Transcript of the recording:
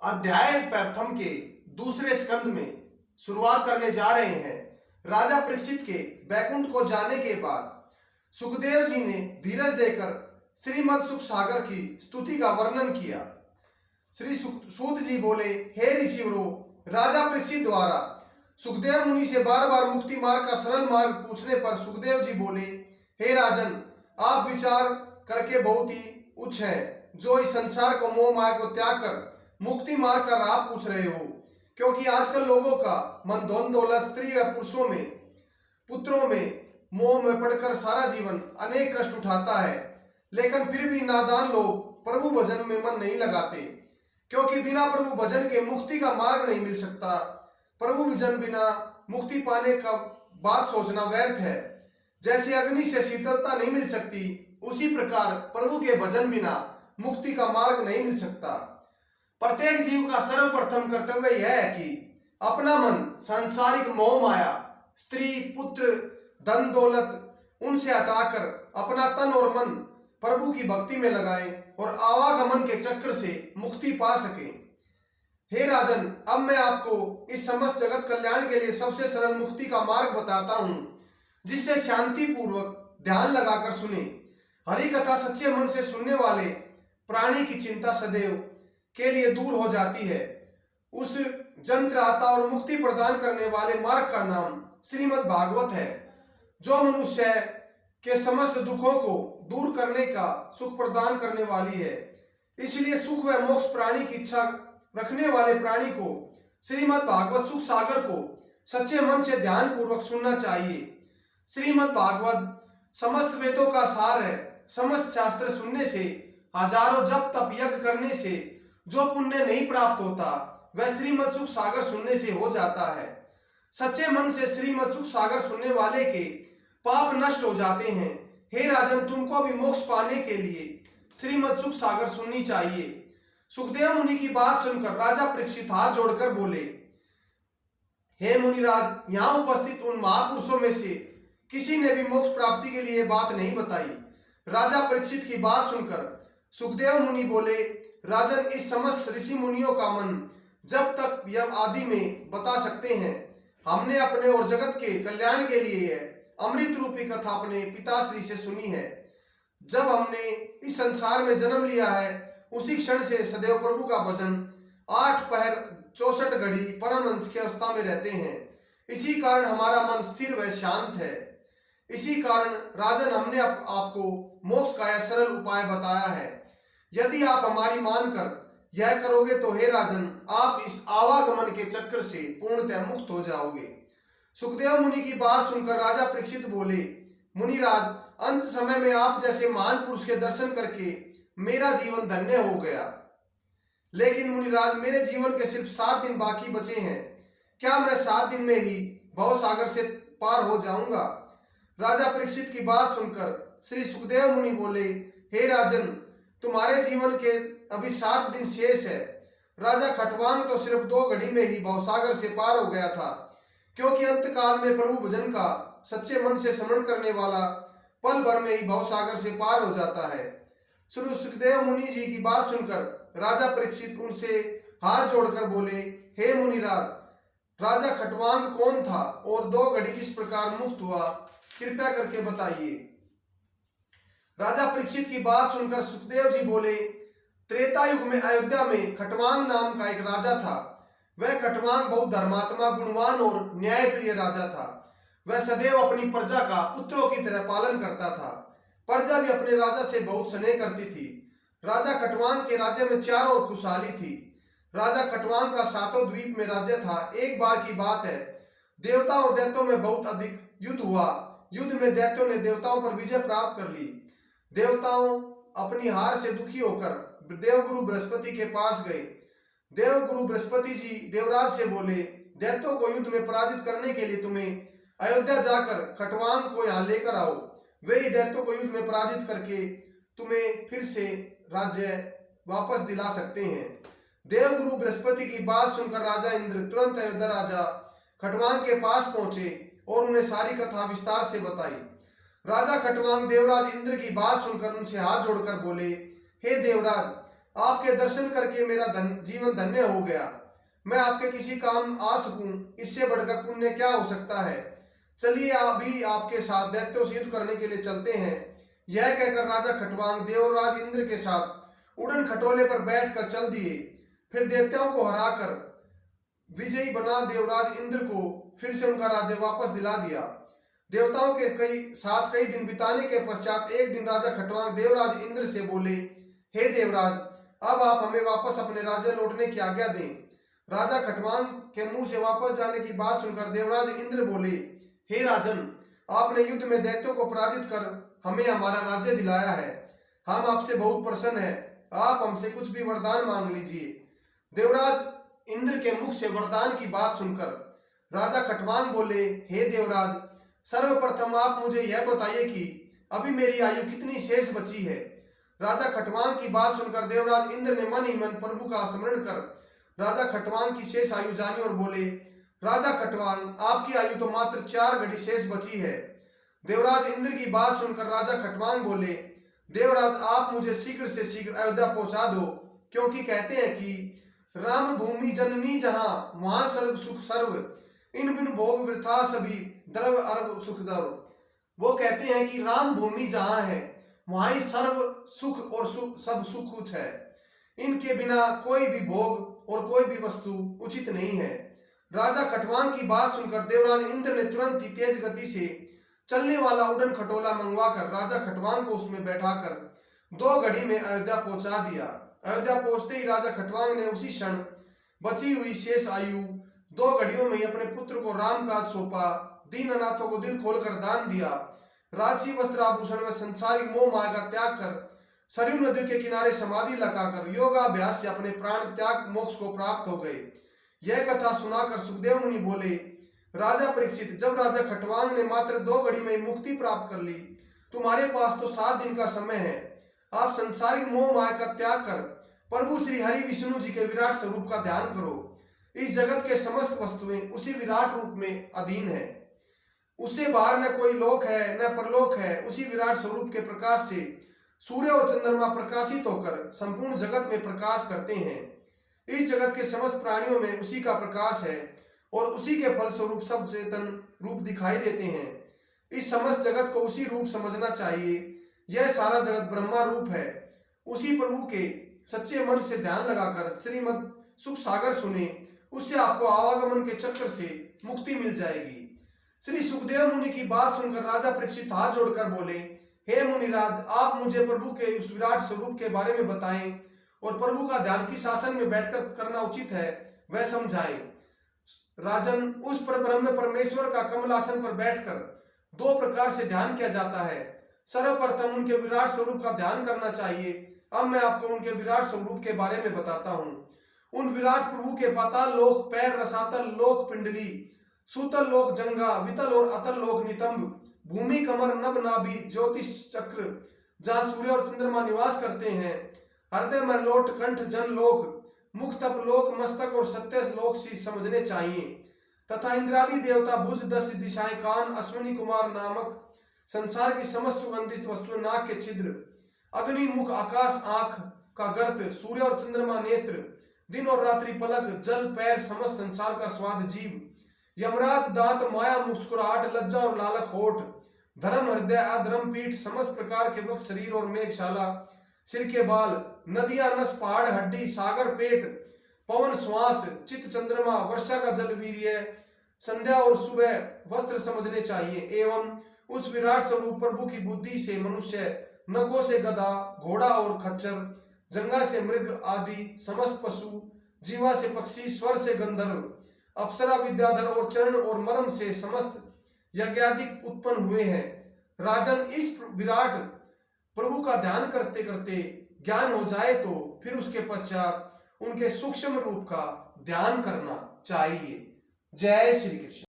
अध्याय प्रथम के दूसरे स्कंद में शुरुआत करने जा रहे हैं। राजा परीक्षित के बैकुंठ को जाने के बाद सुखदेव जी ने धीरज देकर श्रीमद सुख सागर की स्तुति का वर्णन किया। श्री सूत जी बोले, हे ऋषिवरों, राजा परीक्षित द्वारा सुखदेव मुनि से बार बार मुक्ति मार्ग का सरल मार्ग पूछने पर सुखदेव जी बोले, हे राजन, आप विचार करके बहुत ही उच्च हैं, जो इस संसार को मोह माया को त्याग कर मुक्ति मार्ग का राह पूछ रहे हो। क्योंकि आजकल लोगों का मन धन दौलत, स्त्री व पुरुषों में, पुत्रों में मोह में पड़कर सारा जीवन अनेक कष्ट उठाता है। लेकिन फिर भी नादान लोग प्रभु भजन में मन नहीं लगाते, क्योंकि बिना प्रभु भजन के मुक्ति का मार्ग नहीं मिल सकता। प्रभु भजन बिना मुक्ति पाने का बात सोचना व्यर्थ है। जैसे अग्नि से शीतलता नहीं मिल सकती, उसी प्रकार प्रभु के भजन बिना मुक्ति का मार्ग नहीं मिल सकता। प्रत्येक जीव का सर्वप्रथम कर्तव्य यह है कि अपना मन सांसारिक मोह माया, स्त्री पुत्र, धन दौलत उनसे हटाकर अपना तन और मन प्रभु की भक्ति में लगाएं और आवागमन के चक्र से मुक्ति पा सकें। हे राजन, अब मैं आपको इस समस्त जगत कल्याण के लिए सबसे सरल मुक्ति का मार्ग बताता हूं, जिससे शांति पूर्वक ध्यान लगाकर सुने। हरि कथा सच्चे मन से सुनने वाले प्राणी की चिंता सदैव के लिए दूर हो जाती है। उस जंत्र आता और मुक्ति प्रदान करने वाले मार्ग का नाम श्रीमद् भागवत है, जो मनुष्य के समस्त दुखों को दूर करने का सुख प्रदान करने वाली है। इसलिए सुख व मोक्ष प्राणी की इच्छा रखने वाले प्राणी को श्रीमद् भागवत सुख सागर को सच्चे मन से ध्यान पूर्वक सुनना चाहिए। श्रीमद् भागवत समस्त वेदों का सार है। समस्त शास्त्र सुनने से, हजारों जप तप यज्ञ करने से जो पुण्य नहीं प्राप्त होता, वह श्रीमद् सुख सागर सुनने से हो जाता है। सच्चे मन से श्रीमद् सुख सागर सुनने वाले के पाप नष्ट हो जाते हैं। हे राजन, तुमको भी मोक्ष पाने के लिए श्रीमद् सुख सागर सुननी चाहिए। सुखदेव मुनि की बात सुनकर राजा परीक्षित हाथ जोड़कर बोले, हे मुनिराज, यहाँ उपस्थित उन महापुरुषों में से किसी ने भी मोक्ष प्राप्ति के लिए बात नहीं बताई। राजा परीक्षित की बात सुनकर सुखदेव मुनि बोले, राजन, इस समस्त ऋषि मुनियों का मन जब तक यह आदि में बता सकते हैं। हमने अपने और जगत के कल्याण के लिए अमृत रूपी कथा अपने पिताश्री से सुनी है। जब हमने इस संसार में जन्म लिया है, उसी क्षण से सदैव प्रभु का भजन 8 पहर 64 घड़ी परमहंस की अवस्था में रहते हैं। इसी कारण हमारा मन स्थिर व शांत है। इसी कारण राजन, हमने आपको मोक्ष का यह सरल उपाय बताया है। यदि आप हमारी मानकर यह करोगे तो हे राजन, आप इस आवागमन के चक्र से पूर्णतः मुक्त हो जाओगे। सुखदेव मुनि की बात सुनकर राजा परीक्षित बोले, मुनिराज, अंत समय में आप जैसे महान पुरुष के दर्शन करके मेरा जीवन धन्य हो गया। लेकिन मुनिराज, मेरे जीवन के सिर्फ 7 दिन बाकी बचे हैं। क्या मैं 7 दिन में ही भव सागर से पार हो जाऊंगा? राजा परीक्षित की बात सुनकर श्री सुखदेव मुनि बोले, हे राजन, तुम्हारे जीवन के अभी 7 दिन शेष है। राजा खटवांग तो सिर्फ 2 घड़ी में ही भवसागर से पार हो गया था, क्योंकि अंतकाल में प्रभु भजन का सच्चे मन से स्मरण करने वाला पल भर में ही भवसागर से पार हो जाता है। श्री सुखदेव मुनि जी की बात सुनकर राजा परीक्षित उनसे हाथ जोड़कर बोले, हे मुनिराज, राजा खटवांग कौन था और 2 घड़ी किस प्रकार मुक्त हुआ, कृपया करके बताइए। राजा परीक्षित की बात सुनकर सुखदेव जी बोले, त्रेता युग में अयोध्या में खटवांग नाम का एक राजा था। वह खटवांग बहुत धर्मात्मा, गुणवान और न्यायप्रिय राजा था। वह सदैव अपनी प्रजा का पुत्रों की तरह पालन करता था। प्रजा भी अपने राजा से बहुत स्नेह करती थी। राजा खटवांग के राज्य में चारों ओर खुशहाली थी। राजा खटवांग का 7 द्वीप में राज्य था। एक बार की बात है, देवताओं और दैत्यों में बहुत अधिक युद्ध हुआ। युद्ध में दैत्यों ने देवताओं पर विजय प्राप्त कर ली। देवताओं अपनी हार से दुखी होकर देवगुरु बृहस्पति के पास गए। देवगुरु बृहस्पति जी देवराज से बोले, दैत्यों को युद्ध में पराजित करने के लिए तुम्हें अयोध्या जाकर खटवांग को यहाँ लेकर आओ। वे ही दैत्यों को युद्ध में पराजित करके तुम्हें फिर से राज्य वापस दिला सकते हैं। देवगुरु बृहस्पति की बात सुनकर राजा इंद्र तुरंत अयोध्या राजा खटवांग के पास पहुंचे और उन्हें सारी कथा विस्तार से बताई। राजा खटवांग देवराज इंद्र की बात सुनकर उनसे हाथ जोड़कर बोले, हे देवराज, आपके दर्शन करके मेरा जीवन धन्य हो गया। मैं आपके किसी काम आ सकूं, इससे बढ़कर पुण्य क्या हो सकता है। चलिए अभी आपके साथ दैत्यों से युद्ध करने के लिए चलते हैं। यह कहकर राजा खटवांग देवराज इंद्र के साथ उड़न खटोले पर बैठकर चल दिए। फिर दैत्यों को हराकर विजयी बना देवराज इंद्र को फिर से उनका राज्य वापस दिला दिया। देवताओं के साथ कई दिन बिताने के पश्चात एक दिन राजा खटवांग देवराज इंद्र से बोले, हे देवराज, अब आप हमें वापस अपने राज्य लौटने की आज्ञा दें। राजा खटवांग के मुंह से वापस जाने की बात सुनकर देवराज इंद्र बोले, हे राजन, आपने युद्ध में दैत्यों को पराजित कर हमें हमारा राज्य दिलाया है। हम आपसे बहुत प्रसन्न हैं। आप हमसे कुछ भी वरदान मांग लीजिए। देवराज इंद्र के मुख से वरदान की बात सुनकर राजा खटवांग बोले, हे देवराज, सर्वप्रथम आप मुझे यह बताइए कि अभी मेरी आयु कितनी शेष बची है। राजा खटवांग की बात सुनकर देवराज इंद्र ने मन ही मन प्रभु का स्मरण कर राजा खटवांग की शेष आयु जानी और बोले, राजा खटवांग, आपकी आयु तो मात्र 4 घड़ी शेष बची है। देवराज इंद्र की बात सुनकर राजा खटवांग बोले, देवराज, आप मुझे शीघ्र से शीघ्र अयोध्या पहुंचा दो, क्योंकि कहते हैं कि राम भूमि जननी जहां वहां सर्व सुख सर्व, इन बिन भोग वृथा सभी द्रव अर्व सुख द्रव। वो कहते हैं कि राम भूमि जहां है वहां ही सर्व सुख और सब सुख कुछ है। इनके बिना कोई भी भोग और कोई भी वस्तु उचित नहीं है। राजा खटवांग की बात सुनकर देवराज इंद्र ने तुरंत ही तेज गति से चलने वाला उड़न खटोला मंगवाकर राजा खटवांग को उसमें बैठाकर 2 घड़ी में अयोध्या पहुंचा दिया। अयोध्या पहुंचते ही राजा खटवांग ने उसी क्षण बची हुई शेष आयु 2 घड़ियों में ही अपने पुत्र को रामकाज सौंपा। दीन अनाथों को दिल खोलकर दान दिया। राजसी वस्त्र आभूषण में संसारिक मोह माया का त्याग कर सरयू नदी के किनारे समाधि लगाकर योगाभ्यास से अपने प्राण त्याग मोक्ष को प्राप्त हो गए। यह कथा सुनाकर सुखदेव मुनि बोले, राजा परीक्षित, जब राजा खटवांग ने मात्र 2 घड़ी में मुक्ति प्राप्त कर ली, तुम्हारे पास तो 7 दिन का समय है। आप संसारिक मोह माया का त्याग कर प्रभु श्री हरि विष्णु जी के विराट स्वरूप का ध्यान करो। इस जगत के समस्त वस्तुएं उसी विराट रूप में अधीन है। उससे बाहर न कोई लोक है न परलोक है। उसी विराट स्वरूप के प्रकाश से सूर्य और चंद्रमा प्रकाशित होकर संपूर्ण जगत में प्रकाश करते हैं। इस जगत के समस्त प्राणियों में उसी का प्रकाश है और उसी के फलस्वरूप सब चेतन रूप दिखाई देते हैं। इस समस्त जगत को उसी रूप समझना चाहिए। यह सारा जगत ब्रह्मा रूप है। उसी प्रभु के सच्चे मन से ध्यान लगाकर श्रीमद् सुख सागर सुने, उससे आपको आवागमन के चक्र से मुक्ति मिल जाएगी। श्री सुखदेव मुनि की बात सुनकर राजा परीक्षित हाथ जोड़कर बोले, हे मुनिराज, आप मुझे प्रभु के उस विराट स्वरूप के बारे में बताएं और प्रभु का ध्यान किस आसन में बैठकर करना उचित है वह समझाएं। राजन, उस पर ब्रह्म परमेश्वर का कमल आसन पर बैठकर 2 प्रकार से ध्यान किया जाता है। सर्वप्रथम उनके विराट स्वरूप का ध्यान करना चाहिए। अब मैं आपको उनके विराट स्वरूप के बारे में बताता हूँ। उन विराट प्रभु के पाताल लोक पैर, रसातल लोक पिंडली, सूतल लोक जंगा, वितल और अतल लोक नितंब, भूमि कमर नभ नाभि ज्योतिष चक्र, जहाँ सूर्य और चंद्रमा निवास करते हैं, हृदय मरलोट कंठ जन लोक, मुख तप लोक, मस्तक और सत्य लोक से समझने चाहिए। तथा इंद्रादि देवता भुज 10 दिशाएं, कान, अश्विनी कुमार नामक संसार की समस्त सुगंधित वस्तुएं, नाक के छिद्र, अग्नि मुख, आकाश आंख का गर्त, सूर्य और चंद्रमा नेत्र, दिन और रात्रि पलक, जल पैर, समस्त संसार का स्वाद जीव, यमराज दांत, माया मुस्कुराहट, लज्जा और लालक होठ, धर्म हृदय, अधर्म पीठ, समस्त प्रकार के वक्ष शरीर और मेघशाला, सिर के बाल, नदियां नस, पहाड़ हड्डी, सागर पेट, पवन श्वास, चित्त चंद्रमा, वर्षा का जल वीर्य, संध्या और सुबह वस्त्र समझने चाहिए। एवं उस विराट स्वरूप प्रभु की बुद्धि से मनुष्य, नखों से गधा, घोड़ा और खच्चर, जंगा से मृग आदि समस्त पशु, जीवा से पक्षी, स्वर से गंधर्व, अप्सरा, विद्याधर और चरण और मर्म से समस्त यज्ञादिक उत्पन्न हुए हैं। राजन, इस विराट प्रभु का ध्यान करते करते ज्ञान हो जाए तो फिर उसके पश्चात उनके सूक्ष्म रूप का ध्यान करना चाहिए। जय श्री कृष्ण।